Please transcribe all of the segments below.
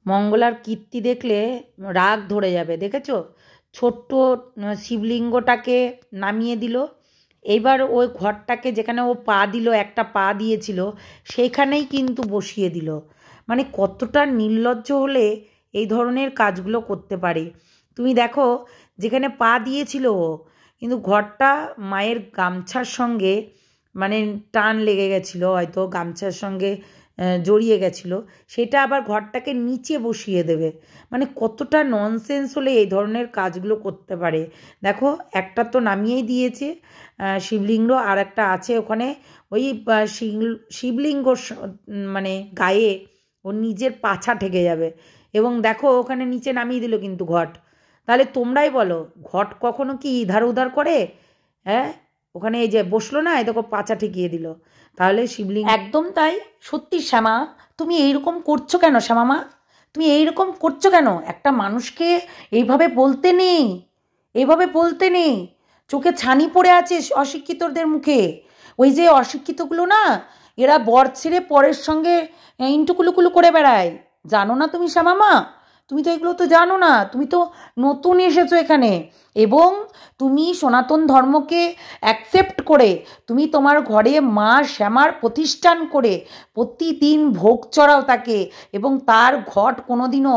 মঙ্গলার কীর্তি দেখলে রাগ ধরে যাবে। দেখেছো, ছোট্ট শিবলিঙ্গটাকে নামিয়ে দিল। এইবার ওই ঘরটাকে যেখানে ও পা দিল, একটা পা দিয়েছিল, সেইখানেই কিন্তু বসিয়ে দিল। মানে কতটা নির্লজ্জ হলে এই ধরনের কাজগুলো করতে পারে। তুমি দেখো, যেখানে পা দিয়েছিল ও, কিন্তু ঘরটা মায়ের গামছার সঙ্গে মানে টান লেগে গেছিলো, হয়তো গামছার সঙ্গে জড়িয়ে গেছিলো, সেটা আবার ঘরটাকে নিচে বসিয়ে দেবে। মানে কতটা ননসেন্স হলে এই ধরনের কাজগুলো করতে পারে। দেখো, একটা তো নামিয়েই দিয়েছে শিবলিঙ্গ, আর একটা আছে ওখানে। ওই শিবলিঙ্গর মানে গায়ে ওর নিজের পাছা ঠেকে যাবে। এবং দেখো, ওখানে নিচে নামিয়ে দিল কিন্তু ঘট। তাহলে তোমরাই বলো, ঘট কখনো কি ইধার উধার করে? হ্যাঁ, ওখানে এই যে বসলো না, এই দেখো পাছা ঠেকিয়ে দিল। তাহলে শিবলিঙ্গ একদম তাই। সত্যি শ্যামা, তুমি এইরকম করছো কেন শ্যামা মা? তুমি এইরকম করছো কেন? একটা মানুষকে এইভাবে বলতে নেই, এইভাবে বলতে নেই। চোখে ছানি পড়ে আছে অশিক্ষিতদের মুখে। ওই যে অশিক্ষিতগুলো না, এরা বর ছেড়ে পরের সঙ্গে ইন্টুকুলুকুলু করে বেড়ায়। জানো না তুমি শ্যামা মা? তুমি তো এগুলো তো জানো না, তুমি তো নতুন এসেছো এখানে। এবং তুমি সনাতন ধর্মকে অ্যাকসেপ্ট করে তুমি তোমার ঘরে মা শ্যামার প্রতিষ্ঠান করে প্রতিদিন ভোগ চড়াও তাকে, এবং তার ঘট কোনোদিনও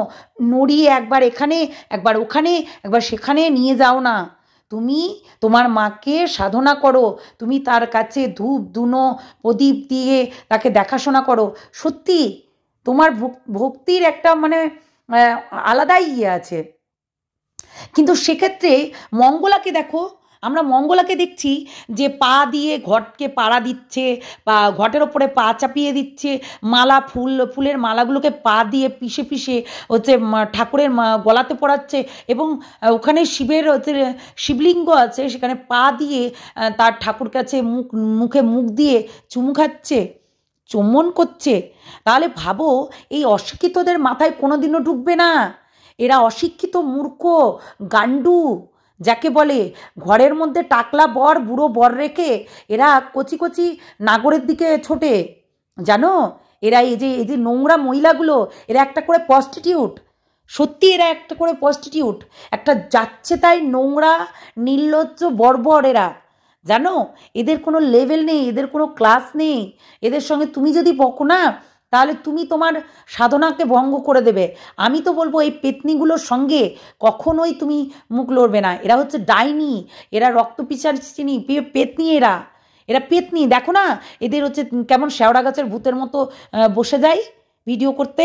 নড়িয়ে একবার এখানে একবার ওখানে একবার সেখানে নিয়ে যাও না। তুমি তোমার মাকে সাধনা করো, তুমি তার কাছে ধূপ ধুনো প্রদীপ দিয়ে তাকে দেখাশোনা করো। সত্যি তোমার ভক্তির একটা মানে আলাদাই ইয়ে আছে। কিন্তু সেক্ষেত্রে মঙ্গলাকে দেখো, আমরা মঙ্গলাকে দেখছি যে পা দিয়ে ঘটকে পাড়া দিচ্ছে, বা ঘটের ওপরে পা চাপিয়ে দিচ্ছে, মালা ফুলের মালাগুলোকে পা দিয়ে পিষে পিষে হচ্ছে ঠাকুরের গলাতে পড়াচ্ছে, এবং ওখানে শিবের হচ্ছে শিবলিঙ্গ আছে, সেখানে পা দিয়ে তার ঠাকুর কাছে মুখে মুখ দিয়ে চুমু খাচ্ছে, চুম্বন করছে। তাহলে ভাবো, এই অশিক্ষিতদের মাথায় কোনোদিনও ঢুকবে না। এরা অশিক্ষিত মূর্খ গান্ডু যাকে বলে। ঘরের মধ্যে টাকলা বর বুড়ো বর রেখে এরা কচি কচি নাগরের দিকে ছোটে। জানো, এরা এই যে নোংরা মহিলাগুলো, এরা একটা করে প্রস্টিটিউট। সত্যি এরা একটা করে প্রস্টিটিউট, একটা যাচ্ছে তাই নোংরা নির্লজ্জ বর্বর এরা। জানো, এদের কোনো লেভেল নেই, এদের কোনো ক্লাস নেই। এদের সঙ্গে তুমি যদি বকো না, তাহলে তুমি তোমার সাধনাকে ভঙ্গ করে দেবে। আমি তো বলবো, এই পেতনিগুলোর সঙ্গে কখনোই তুমি মুখ লড়বে না। এরা হচ্ছে ডাইনি, এরা রক্ত পিচাচিনি পেতনি, এরা এরা পেতনি। দেখো না, এদের হচ্ছে কেমন শেওড়া গাছের ভূতের মতো বসে যায় ভিডিও করতে।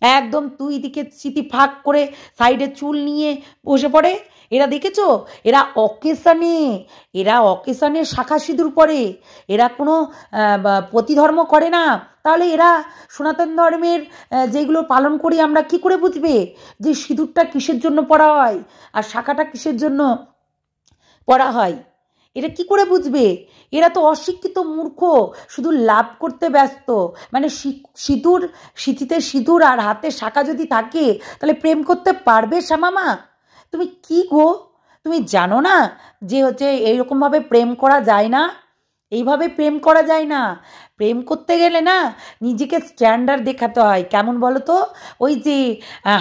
একদম তুই দিকে স্মৃতি ফাঁক করে সাইডে চুল নিয়ে বসে পড়ে। এরা দেখেছো, এরা অকেশানে, এরা অকেশানে শাখা সিঁদুর পরে। এরা কোনো প্রতিধর্ম করে না। তাহলে এরা সনাতন ধর্মের যেগুলো পালন করি আমরা, কি করে বুঝবে যে সিঁদুরটা কিসের জন্য পরা হয় আর শাখাটা কিসের জন্য পরা হয়? এটা কি করে বুঝবে? এরা তো অশিক্ষিত মূর্খ, শুধু লাভ করতে ব্যস্ত। মানে সিঁদুর, সিঁথিতে সিঁদুর আর হাতে শাখা যদি থাকে, তাহলে প্রেম করতে পারবে শ্যামামা? তুমি কি গো, তুমি জানো না যে হচ্ছে এইরকমভাবে প্রেম করা যায় না? এইভাবে প্রেম করা যায় না। প্রেম করতে গেলে না, নিজেকে স্ট্যান্ডার্ড দেখাতে হয়। কেমন বলো তো? ওই যে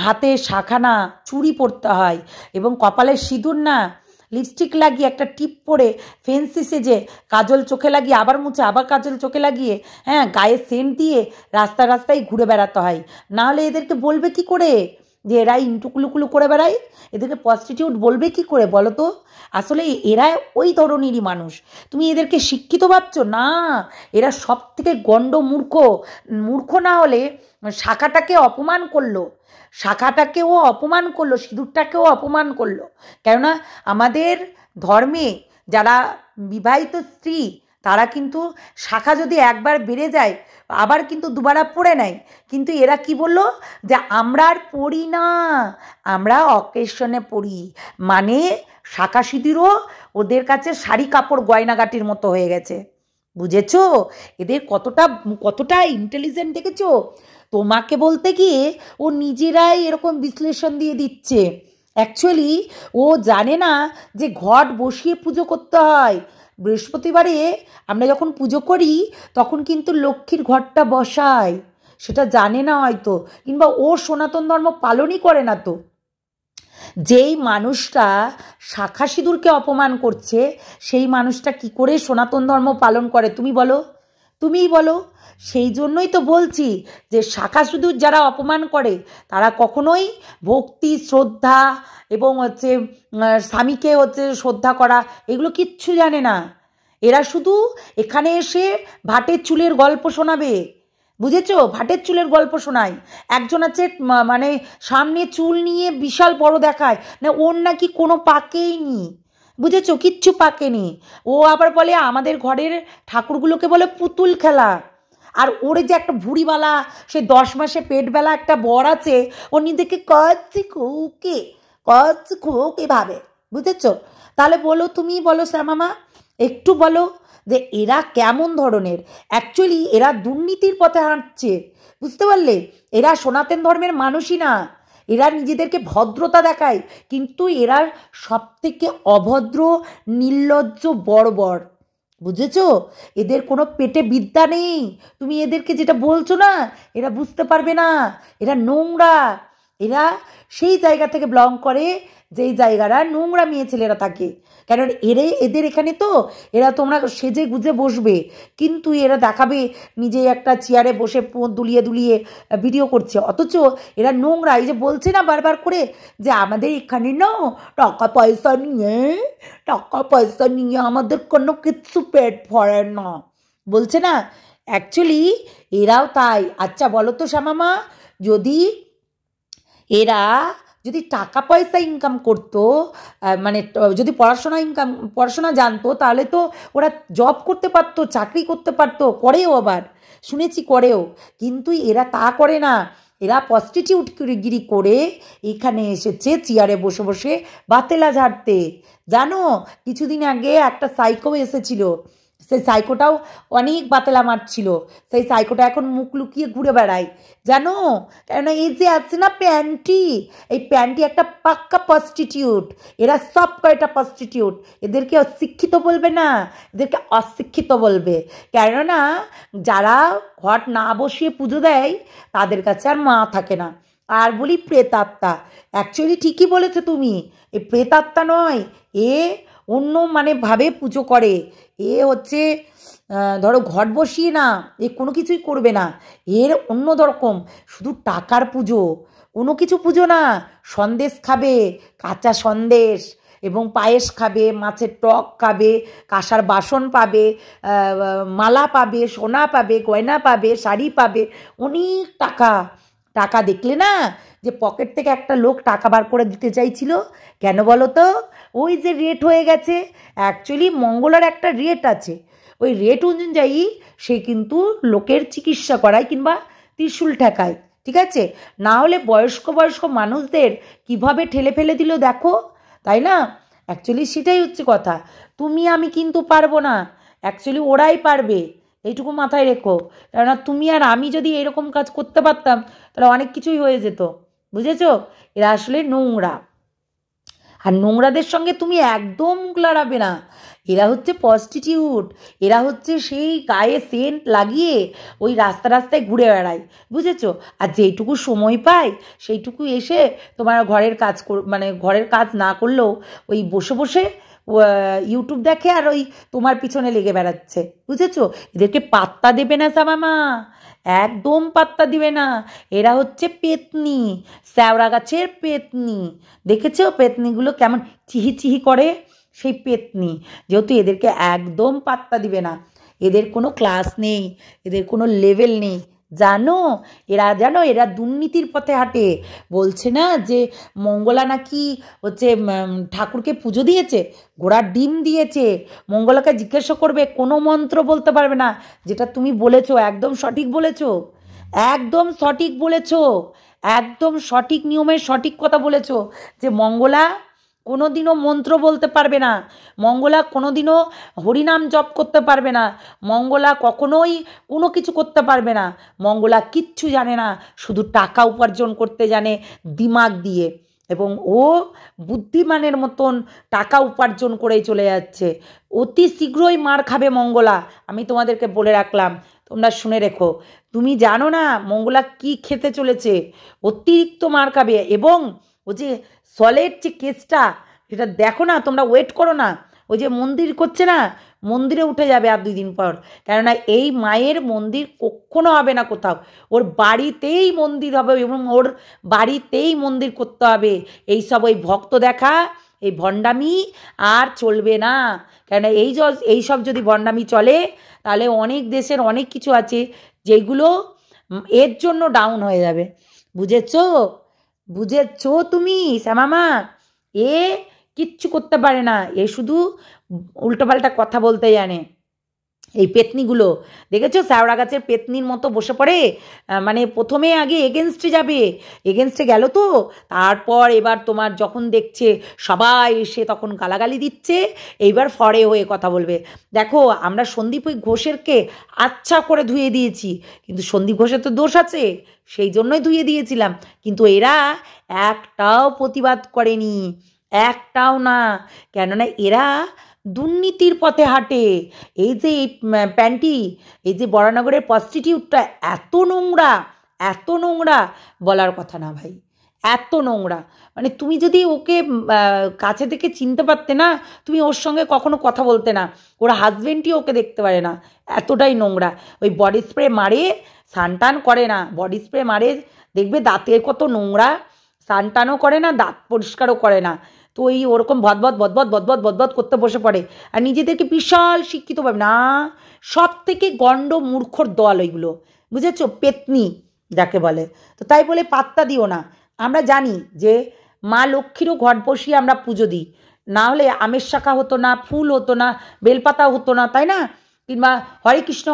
হাতে শাখা না, চুড়ি পরতে হয়, এবং কপালে সিঁদুর না, লিপস্টিক লাগিয়ে একটা টিপ পরে ফেন্সি সেজে কাজল চোখে লাগিয়ে আবার মুছে আবার কাজল চোখে লাগিয়ে, হ্যাঁ, গায়ে সেন্ট দিয়ে রাস্তায় রাস্তায় ঘুরে বেড়াতে হয়। নাহলে এদেরকে বলবে কি করে যে এরা ইন্টুকুলুকুলু করে বেড়ায়? এদেরকে প্রস্টিটিউট বলবে কি করে বলো তো? আসলে এরা ওই ধরনেরই মানুষ। তুমি এদেরকে শিক্ষিত ভাবছো না? এরা সব থেকে গণ্ড মূর্খ। মূর্খ না হলে শাখাটাকে অপমান করলো, শাখাটাকেও অপমান করলো, সিঁদুরটাকেও অপমান করলো। কেননা আমাদের ধর্মে যারা বিবাহিত স্ত্রী, তারা কিন্তু শাখা যদি একবার বেড়ে যায়, আবার কিন্তু দুবারা পরে নেয়। কিন্তু এরা কি বললো, যে আমরা আর পড়ি না, আমরা অকেশনে পড়ি। মানে শাখা সিঁদুরও ওদের কাছে শাড়ি কাপড় গয়নাগাটির মতো হয়ে গেছে। বুঝেছো এদের কতটা কতটা ইন্টেলিজেন্ট? দেখেছো? তোমাকে বলতে গিয়ে ও নিজেরাই এরকম বিশ্লেষণ দিয়ে দিচ্ছে। অ্যাকচুয়ালি ও জানে না যে ঘট বসিয়ে পুজো করতে হয়। বৃহস্পতিবারে আমরা যখন পুজো করি, তখন কিন্তু লক্ষ্মীর ঘটটা বসাই। সেটা জানে না হয়তো, কিংবা ও সনাতন ধর্ম পালনই করে না। তো যেই মানুষটা শাখা সিঁদুরকে অপমান করছে সেই মানুষটা কি করে সনাতন ধর্ম পালন করে তুমি বলো, তুমিই বলো। সেই জন্যই তো বলছি যে শাখা সিঁদুর যারা অপমান করে তারা কখনোই ভক্তি, শ্রদ্ধা এবং স্বামীকে শ্রদ্ধা করা এগুলো কিচ্ছু জানে না। এরা শুধু এখানে এসে ভাটের চুলের গল্প শোনাবে, বুঝেছো? ভাটের চুলের গল্প শোনায়। একজন আছে মানে সামনে চুল নিয়ে বিশাল বড় দেখায়, না ওর নাকি কোনো পাকেইনি, বুঝেছো? কিচ্ছু পাকেনি। ও আবার বলে আমাদের ঘরের ঠাকুরগুলোকে বলে পুতুল খেলা। আর ওর যে একটা ভুঁড়িওয়ালা সে 10 মাসে পেটবেলা একটা বর আছে, ও নিজেকে কচি খুকে ভাবে, বুঝেছো? তাহলে বলো, তুমি বলো শ্যামামা, একটু বলো যে এরা কেমন ধরনের। অ্যাকচুয়ালি এরা দুর্নীতির পথে হাঁটছে, বুঝতে পারলে? এরা সনাতন ধর্মের মানুষই না। এরা নিজেদেরকে ভদ্রতা দেখায়, কিন্তু এরা সব থেকে অভদ্র, নির্লজ্জ, বর্বর, বুঝেছো? এদের কোনো পেটে বিদ্যা নেই। তুমি এদেরকে যেটা বলছো না, এরা বুঝতে পারবে না। এরা নোংরা। এরা সেই জায়গা থেকে বিলং করে যেই জায়গারা নোংরা মেয়ে ছেলেরা থাকে। কারণ এদের এখানে তো এরা তোমরা সেজে গুজে বসবে, কিন্তু এরা দেখাবে নিজে একটা চেয়ারে বসে দুলিয়ে দুলিয়ে ভিডিও করছে, অথচ এরা নোংরা। এই যে বলছে না বারবার করে যে আমাদের এখানে না টাকা পয়সা নিয়ে আমাদের কোনো কিচ্ছু পেট ভরে না, বলছে না? অ্যাকচুয়ালি এরাও তাই। আচ্ছা বলো তো শ্যামামা, যদি এরা যদি টাকা পয়সা ইনকাম করতো, মানে যদি পড়াশোনা জানতো, তাহলে তো ওরা জব করতে পারতো, চাকরি করতে পারতো, করেও, আবার শুনেছি করেও। কিন্তু এরা তা করে না। এরা প্রস্টিটিউট গিরি করে এখানে এসেছে চেয়ারে বসে বসে বাতেলা ঝাড়তে। জানো, কিছুদিন আগে একটা সাইকো এসেছিল, সেই সাইকোটাও অনেক বাতেলা মারছিল। সেই সাইকোটা এখন মুখ লুকিয়ে ঘুরে বেড়ায়, জানো? কেননা এই যে আছে না প্যান্টি, এই প্যান্টি একটা পাক্কা প্রস্টিটিউট। এরা সব কয়টা প্রস্টিটিউট। এদেরকে অশিক্ষিত বলবে না, এদেরকে অশিক্ষিত বলবে। কেননা যারা ঘট না বসিয়ে পুজো দেয় তাদের কাছে আর মা থাকে না। আর বলি প্রেতাত্মা। অ্যাকচুয়ালি ঠিকই বলেছো তুমি, এ প্রেতাত্মা নয়, এ অন্য মানে ভাবে পুজো করে। এ ধরো ঘট বসিয়ে না, এ কোনো কিছুই করবে না। এর অন্য রকম, শুধু টাকার পুজো, কোনো কিছু পুজো না। সন্দেশ খাবে, কাঁচা সন্দেশ, এবং পায়েস খাবে, মাছের টক খাবে, কাঁসার বাসন পাবে, মালা পাবে, সোনা পাবে, গয়না পাবে, শাড়ি পাবে, অনেক টাকা। টাকা দেখলে না যে পকেট থেকে একটা লোক টাকা বার করে দিতে চাইছিল, কেন বলো তো? ওই যে রেট হয়ে গেছে। অ্যাকচুয়ালি মঙ্গলার একটা রেট আছে, ওই রেট অনুযায়ী সে কিন্তু লোকের চিকিৎসা করায় কিংবা ত্রিশূল ঠেকায়, ঠিক আছে? না হলে বয়স্ক বয়স্ক মানুষদের কিভাবে ঠেলে ফেলে দিল দেখো, তাই না? অ্যাকচুয়ালি সেটাই হচ্ছে কথা। তুমি আমি কিন্তু পারবো না, অ্যাকচুয়ালি ওরাই পারবে, এইটুকু মাথায় রেখো। কেননা তুমি আর আমি যদি এরকম কাজ করতে পারতাম তাহলে অনেক কিছুই হয়ে যেত, বুঝেছো? এরা আসলে নোংরা, আর নোংরাদের সঙ্গে তুমি একদম মুখ লড়াবে না। এরা হচ্ছে প্রস্টিটিউট। এরা হচ্ছে সেই গায়ে সেন্ট লাগিয়ে ওই রাস্তায় ঘুরে বেড়ায়, বুঝেছো? আর যেইটুকু সময় পায় সেইটুকু এসে তোমার ঘরের কাজ মানে ঘরের কাজ না করলেও ওই বসে বসে ইউটিউব দেখে আর ওই তোমার পিছনে লেগে বেড়াচ্ছে, বুঝেছো? এদেরকে পাত্তা দেবে না শ্যামামা, একদম পাত্তা দিবে না। এরা হচ্ছে পেতনি, শ্যাওড়া গাছের পেতনি। দেখেছো পেতনিগুলো কেমন চিহি চিহি করে? সেই পেতনি। যেহেতু এদেরকে একদম পাত্তা দিবে না, এদের কোনো ক্লাস নেই, এদের কোনো লেভেল নেই, জানো? এরা দুর্নীতির পথে হাঁটে। বলছে না যে মঙ্গলা নাকি ঠাকুরকে পুজো দিয়েছে, ঘোড়ার ডিম দিয়েছে। মঙ্গলাকে জিজ্ঞাসা করবে, কোনো মন্ত্র বলতে পারবে না। যেটা তুমি বলেছো একদম সঠিক বলেছো, একদম সঠিক বলেছো, একদম সঠিক নিয়মের সঠিক কথা বলেছো যে মঙ্গলা কোনোদিনও মন্ত্র বলতে পারবে না, মঙ্গলা কোনোদিনও হরিনাম জপ করতে পারবে না, মঙ্গলা কখনোই কোনো কিছু করতে পারবে না। মঙ্গলা কিচ্ছু জানে না, শুধু টাকা উপার্জন করতে জানে দিমাগ দিয়ে, এবং ও বুদ্ধিমানের মতন টাকা উপার্জন করেই চলে যাচ্ছে। অতি শীঘ্রই মার খাবে মঙ্গলা, আমি তোমাদেরকে বলে রাখলাম। তোমরা শুনে রেখো। তুমি জানো না মঙ্গলা কি খেতে চলেছে, অতিরিক্ত মার খাবে। এবং ও যে সলের যে কেসটা, সেটা দেখো না, তোমরা ওয়েট করো না। ওই যে মন্দির করছে না, মন্দিরে উঠে যাবে আর 2 দিন পর। কেননা এই মায়ের মন্দির কখনো হবে না কোথাও, ওর বাড়িতেই মন্দির হবে এবং ওর বাড়িতেই মন্দির করতে হবে। এইসব ওই ভক্ত দেখা, এই ভণ্ডামি আর চলবে না। কেন এইসব যদি ভণ্ডামি চলে, তাহলে অনেক দেশের অনেক কিছু আছে যেগুলো এর জন্য ডাউন হয়ে যাবে। বুঝেছো? বুঝেছো তুমি শ্যামামা? এ কিচ্ছু করতে পারে না, এ শুধু উল্টোপাল্টা কথা বলতে জানে। এই পেতনিগুলো দেখেছো, শ্যাওড়া গাছের পেতনির মতো বসে পড়ে। মানে প্রথমে আগে এগেনস্টে যাবে, এগেনস্টে গেল তো, তারপর এবার তোমার যখন দেখছে সবাই এসে তখন গালাগালি দিচ্ছে, এইবার ফরে হয়ে কথা বলবে। দেখো, আমরা সন্দীপ ওই ঘোষেরকে আচ্ছা করে ধুয়ে দিয়েছি, কিন্তু সন্দীপ ঘোষের তো দোষ আছে, সেই জন্যই ধুয়ে দিয়েছিলাম। কিন্তু এরা একটাও প্রতিবাদ করেনি, একটাও না। কেননা এরা দুর্নীতির পথে হাঁটে। এই যে এই প্যান্টি, এই যে বরানগরের প্রস্টিটিউটটা এত নোংরা, এত নোংরা, বলার কথা না ভাই, এত নোংরা। মানে তুমি যদি ওকে কাছে থেকে চিনতে পারতে না, তুমি ওর সঙ্গে কখনো কথা বলতে না। ওর হাজবেন্ডই ওকে দেখতে পারে না, এতটাই নোংরা। ওই বডি স্প্রে মারে, স্নান করে না, বডি স্প্রে মারে, দেখবে দাঁতের কত নোংরা, স্নানও করে না, দাঁত পরিষ্কারও করে না। তো এই ওরকম বদবদ বদবদ বদবদ বদবদ করতে বসে পড়ে, আর নিজেদেরকে বিশাল শিক্ষিত ভাবে না। সব থেকে গণ্ড মূর্খর দল ওইগুলো, বুঝেছো? পেতনি যাকে বলে। তো তাই বলে পাত্তা দিও না। আমরা জানি যে মা লক্ষ্মীরও ঘট বসিয়ে আমরা পুজো দিই, না হলে আমের শাখা হতো না, ফুল হতো না, বেলপাতা হতো না, তাই না? কিংবা হরে কৃষ্ণ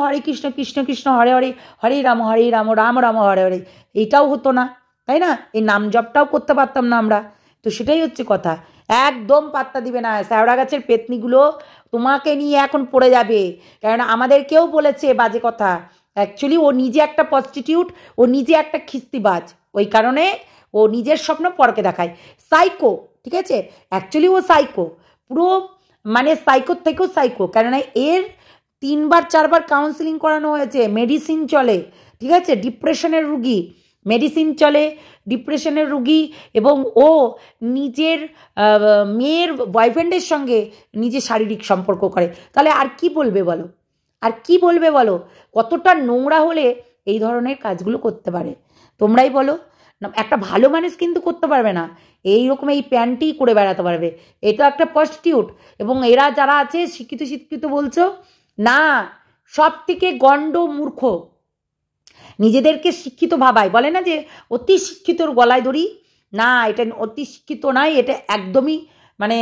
কৃষ্ণ কৃষ্ণ হরে হরে, হরে রাম রাম রাম হরে হরে, এইটাও হতো না, তাই না? এই নাম জপটাও করতে পারতাম না আমরা। তো সেটাই হচ্ছে কথা। একদম পাত্তা দিবে না। শ্যাওড়া গাছের পেতনিগুলো তোমাকে নিয়ে এখন পড়ে যাবে, কারণ আমাদেরকেও বলেছে বাজে কথা। অ্যাকচুয়ালি ও নিজে একটা প্রস্টিটিউট, ও নিজে একটা খিস্তিবাজ, ওই কারণে ও নিজের স্বপ্ন পরকে দেখায়। সাইকো, ঠিক আছে? অ্যাকচুয়ালি ও সাইকো, পুরো মানে সাইকোর থেকেও সাইকো। কেননা এর 3বার 4বার কাউন্সিলিং করানো হয়েছে, মেডিসিন চলে, ঠিক আছে? ডিপ্রেশনের রুগী, মেডিসিন চলে, ডিপ্রেশনের রুগী। এবং ও নিজের মেয়ের বয়ফ্রেন্ডের সঙ্গে নিজে শারীরিক সম্পর্ক করে। তাহলে আর কি বলবে বলো? আর কি বলবে বলো? কতটা নোংরা হলে এই ধরনের কাজগুলো করতে পারে? তোমরাই বলো না। একটা ভালো মানুষ কিন্তু করতে পারবে না, এইরকম এই প্যান্টই করে বেড়াতে পারবে। এটা একটা প্রস্টিটিউট। এবং এরা যারা আছে শিক্ষিত শিক্ষিত বলছো না, সব থেকে গণ্ড মূর্খ, নিজেদেরকে শিক্ষিত ভাবায়, বলে না যে অতি শিক্ষিতর গলায় দড়ি। না, এটা অতি শিক্ষিত নয়, এটা একদমই মানে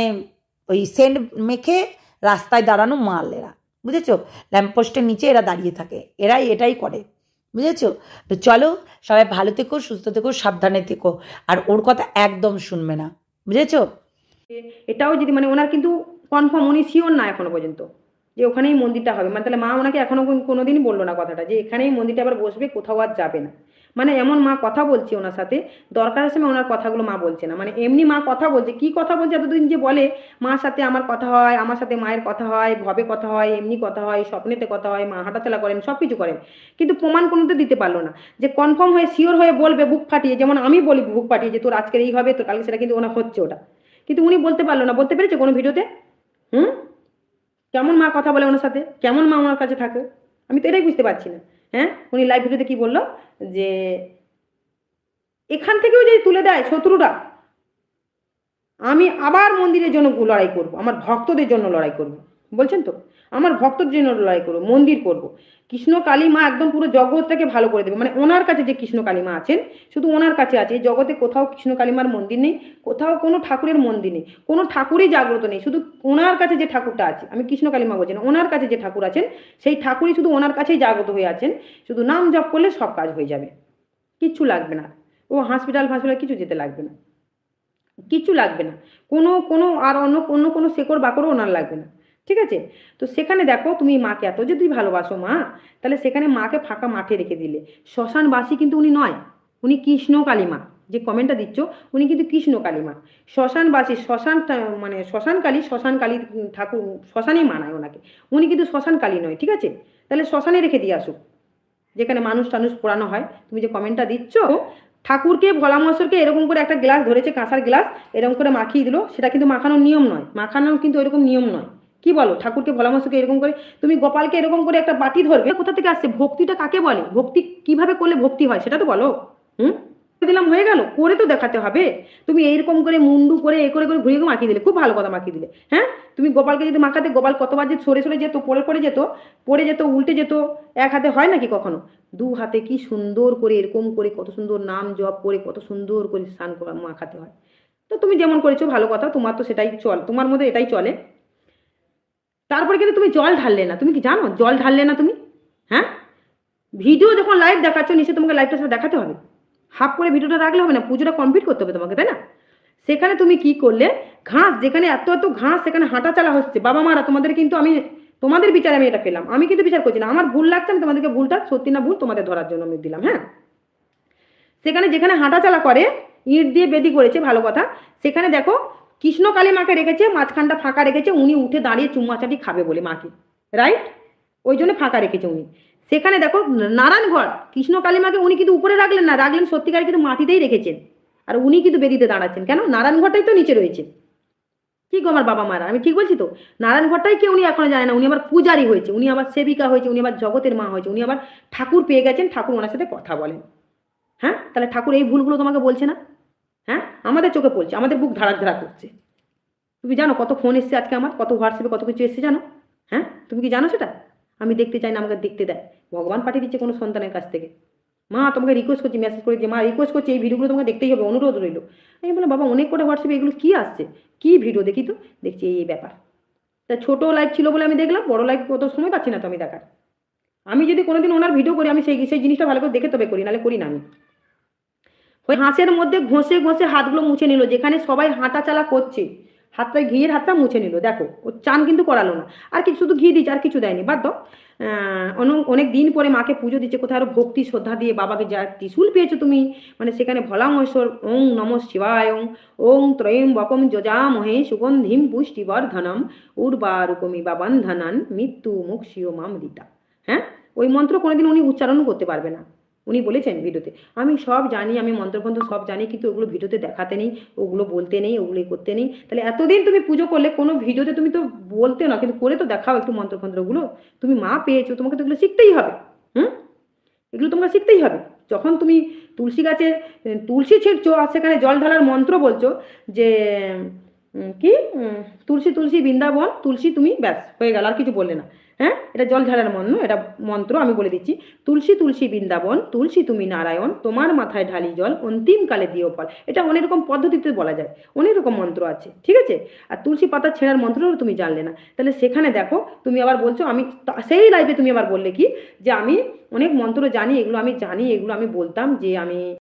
ওই সেন্ট মেখে রাস্তায় দাঁড়ানো মাল এরা, বুঝেছো? ল্যাম্পপোস্টের নিচে এরা দাঁড়িয়ে থাকে, এরাই এটাই করে, বুঝেছো? তো চলো, সবাই ভালো থেকো, সুস্থ থেকো, সাবধানে থেকো, আর ওর কথা একদম শুনবে না, বুঝেছো? এটাও যদি মানে ওনার কিন্তু কনফার্ম, উনি শিওর না এখনো পর্যন্ত যে ওখানেই মন্দিরটা হবে। মানে তাহলে মা ওনাকে এখনো কোনোদিনই বললো না কথাটা যে এখানেই মন্দিরটা আবার বসবে, কোথাও আর যাবে না। মানে এমন মা কথা বলছে ওনার সাথে, দরকারের সময় ওনার কথাগুলো মা বলছে না। মানে এমনি মা কথা বলছে, কি কথা বলছে এতদিন যে বলে মার সাথে আমার কথা হয়, আমার সাথে মায়ের কথা হয়, ভবে কথা হয়, এমনি কথা হয়, স্বপ্নেতে কথা হয়, মা হাঁটাচলা করেন, সব কিছু করেন, কিন্তু প্রমাণ কোনোতে দিতে পারলো না যে কনফার্ম হয়ে শিওর হয়ে বলবে বুক ফাটিয়ে। যেমন আমি বলি বুক ফাটিয়ে যে তোর আজকের এই হবে, তোর কালকে সেটা, কিন্তু ওনার হচ্ছে ওটা, কিন্তু উনি বলতে পারলো না। বলতে পেরেছে কোনো ভিডিওতে? হুম? কেমন মা কথা বলে ওনার সাথে, কেমন মা ওনার কাছে থাকে, আমি তো এটাই বুঝতে পারছি না। হ্যাঁ, উনি লাইভ ভিডিওতে কি বললো যে এখান থেকেও যদি তুলে দেয় শত্রুরা, আমি আবার মন্দিরের জন্য লড়াই করব, আমার ভক্তদের জন্য লড়াই করব। বলছেন তো, আমার ভক্তদের জন্য লড়াই করবো, মন্দির করব। কৃষ্ণ কালী মা একদম পুরো জগৎটাকে ভালো করে দেবে। মানে ওনার কাছে যে কৃষ্ণ কালী মা আছেন, শুধু ওনার কাছে আছে। এই জগতে কোথাও কৃষ্ণ কালী মার মন্দির নেই, কোথাও কোনো ঠাকুরের মন্দির নেই, কোনো ঠাকুরই জাগ্রত নেই। শুধু ওনার কাছে যে ঠাকুরটা আছে, আমি কৃষ্ণ কালী মা বলছি না, ওনার কাছে যে ঠাকুর আছেন সেই ঠাকুরই শুধু ওনার কাছেই জাগ্রত হয়ে আছেন। শুধু নাম জপ করলে সব কাজ হয়ে যাবে, কিচ্ছু লাগবে না। ও হসপিটাল কিছু যেতে লাগবে না, কিচ্ছু লাগবে না। কোনো কোনো আর অন্য অন্য কোনো শেকড় বাকড়ও ওনার লাগবে না, ঠিক আছে? তো সেখানে দেখো, তুমি মাকে এত যদি ভালোবাসো মা, তাহলে সেখানে মাকে ফাঁকা মাঠে রেখে দিলে। শ্মশানবাসী কিন্তু উনি নয়, উনি কৃষ্ণ কালী মা। যে কমেন্টটা দিচ্ছ, উনি কিন্তু কৃষ্ণ কালী মা। শ্মশানবাসী, মানে শ্মশান কালী ঠাকুর, শ্মশানেই মানায় ওনাকে। উনি কিন্তু শ্মশান কালী নয়, ঠিক আছে? তাহলে শ্মশানে রেখে দিয়ে আসুক, যেখানে মানুষ টানুষ পোড়ানো হয়, তুমি যে কমেন্টটা দিচ্ছ, ঠাকুরকে ভোলা মহেশ্বরকে এরকম করে একটা গ্লাস ধরেছে, কাঁসার গ্লাস, এরকম করে মাখিয়ে দিল, সেটা কিন্তু মাখানোর নিয়ম নয়, মাখানোর কিন্তু এরকম নিয়ম নয়। কি বলো, ঠাকুরকে ভোলা মহেশ্বরকে এরকম করে তুমি গোপালকে এরকম করে একটা বাটি ধরবে, কোথা থেকে আসছে? ভক্তিটা কাকে বলে? ভক্তি কিভাবে করলে ভক্তি হয় সেটা তো বলো। হুম, দিলাম হয়ে গেল, করে তো দেখাতে হবে। তুমি এইরকম করে মুন্ডু করে এ করে করে ঘুরিয়ে মাখিয়ে দিলে, খুব ভালো কথা মাখিয়ে দিলে। হ্যাঁ, তুমি গোপালকে যদি মাখাতে, গোপাল কতবার যে সরে সরে যেত, পড়ে যেত, উল্টে যেত, এক হাতে হয় নাকি কখনো? দু হাতে কি সুন্দর করে এরকম করে কত সুন্দর নাম জপ করে কত সুন্দর করে স্নান করা মাখাতে হয়। তো তুমি যেমন করেছো ভালো কথা, তোমার তো সেটাই তোমার মধ্যে এটাই চলে। তারপরে কিন্তু তুমি জল ঢাললে না, তুমি কি জানো জল ঢাললে না তুমি? হ্যাঁ, ভিডিও যখন লাইভ দেখাচ্ছ নিশ্চয়ই তোমাকে লাইভটা সাথে দেখাতে হবে, হাফ করে ভিডিওটা রাখলে হবে না, পুজোটা কমপ্লিট করতে হবে তোমাকে, তাই না? সেখানে তুমি কি করলে, ঘাস যেখানে এত এত ঘাস, সেখানে হাঁটা চালা হচ্ছে। বাবা মারা, তোমাদের কিন্তু আমি, তোমাদের বিচার আমি এটা পেলাম, আমি কিন্তু বিচার করছি না, আমার ভুল লাগছে, আমি তোমাদেরকে ভুলটা সত্যি না ভুল তোমাদের ধরার জন্য আমি দিলাম। হ্যাঁ, সেখানে যেখানে হাঁটা চালা করে, ইট দিয়ে বেদি করেছে, ভালো কথা, সেখানে দেখো কৃষ্ণ কালী মাকে রেখেছে, মাঝখানটা ফাঁকা রেখেছে, উনি উঠে দাঁড়িয়ে চুম্মাচাটি খাবে বলে মাকে, রাইট? ওই জন্য ফাঁকা রেখেছে উনি। সেখানে দেখো নারায়ণঘর, কৃষ্ণ কালী মাকে উনি কিন্তু উপরে রাখলেন না, রাখলেন সত্যিকার কিন্তু মাটিতেই রেখেছেন, আর উনি কিন্তু বেদিতে দাঁড়াচ্ছেন কেন? নারায়ণঘরটাই তো নিচে রয়েছে। ঠিক আমার বাবা মারা, আমি ঠিক বলছি তো? নারায়ণঘরটাই কে উনি এখনো জানে না, উনি আবার পূজারী হয়েছে, উনি আবার সেবিকা হয়েছে, উনি আবার জগতের মা হয়েছে, উনি আবার ঠাকুর পেয়ে গেছেন, ঠাকুর ওনার সাথে কথা বলেন। হ্যাঁ, তাহলে ঠাকুর এই ভুলগুলো তোমাকে বলছে না? হ্যাঁ, আমাদের চোখে পড়ছে, আমাদের বুক ধাড়াক ধাড়াক করছে। তুমি জানো কত ফোন এসছে আজকে আমার, কত হোয়াটসঅ্যাপে কত কিছু এসছে জানো? হ্যাঁ, তুমি কি জানো সেটা? আমি দেখতে চাই না, আমাকে দেখতে দেয়, ভগবান পাঠিয়ে দিচ্ছে কোনো সন্তানের কাছ থেকে। মা তোমাকে রিকোয়েস্ট করছি, মেসেজ করে যে মা রিকোয়েস্ট করছি, এই ভিডিওগুলো তোমাকে দেখতেই হবে, অনুরোধ রইল। আমি বললাম বাবা অনেক কটা হোয়াটসঅ্যাপে এগুলো কী আসছে, কী ভিডিও দেখি তো, দেখছি এই ব্যাপার। তা ছোটো লাইভ ছিল বলে আমি দেখলাম, বড় লাইভ কত সময় পাচ্ছি না তো আমি দেখার। আমি যদি কোনোদিন ওনার ভিডিও করি, আমি সেই জিনিসটা ভালো করে দেখে তবে করি, নাহলে করি না আমি। ওই হাঁসের মধ্যে ঘষে ঘষে হাতগুলো মুছে নিল, যেখানে সবাই হাঁটা চালা করছে, হাতটা ঘিয়ের হাতটা মুছে নিল। দেখো ও চান কিন্তু করালো না, আর কিছু শুধু ঘি দিচ্ছে, আর কিছু দেয়নি, বাদ দাও। অনেক দিন পরে মাকে পুজো দিচ্ছে, কোথায় আরো ভক্তি শ্রদ্ধা দিয়ে বাবাকে, যা ত্রিশূল পেয়েছো তুমি, মানে সেখানে ভোলা মহেশ্বর, ওং নম শিবায়, ওং ত্রয়ম্বকম যজামহে সুগন্ধিম পুষ্টিবর্ধনম উর্বারুকমিবা বন্ধনান মৃত্যু মুক্ষিও মাম দিতা। হ্যাঁ, ওই মন্ত্র কোনোদিন উনি উচ্চারণ করতে পারবে না, উনি বলেছেন ভিডিওতে। আমি সব জানি, আমি মন্ত্রফন্ত্র সব জানি, কিন্তু ওগুলো ভিডিওতে দেখাতে নেই, ওগুলো বলতে নেই, ওগুলো করতে নেই। তাহলে এতদিন তুমি পুজো করলে, কোনো ভিডিওতে তুমি তো বলতে না, কিন্তু করে তো দেখাও একটু মন্ত্রফন্ত্রগুলো। তুমি মা পেয়েছো, তোমাকে তো এগুলো শিখতেই হবে। হুম, এগুলো তোমাকে শিখতেই হবে। যখন তুমি তুলসী গাছে তুলসী ছিঁড়ছো, আর সেখানে জল ঢালার মন্ত্র বলছো যে কি তুলসী তুলসী বৃন্দাবন, তুলসী তুমি, ব্যাস হয়ে গেল, আর কিছু বললে না। হ্যাঁ, এটা জল ঢালার এটা মন্ত্র আমি বলে দিচ্ছি। তুলসী তুলসী বৃন্দাবন, তুলসী তুমি নারায়ণ, তোমার মাথায় ঢালি জল, অন্তিমকালে দিও ফল। এটা অনেক রকম পদ্ধতিতে বলা যায়, অনেক রকম মন্ত্র আছে, ঠিক আছে? আর তুলসী পাতা ছেঁড়ার মন্ত্রটাও তুমি জানলে না, তাহলে সেখানে দেখো তুমি আবার বলছো, আমি সেই লাইভে তুমি আবার বললে কি যে আমি অনেক মন্ত্র জানি, এগুলো আমি জানি, এগুলো আমি বলতাম যে আমি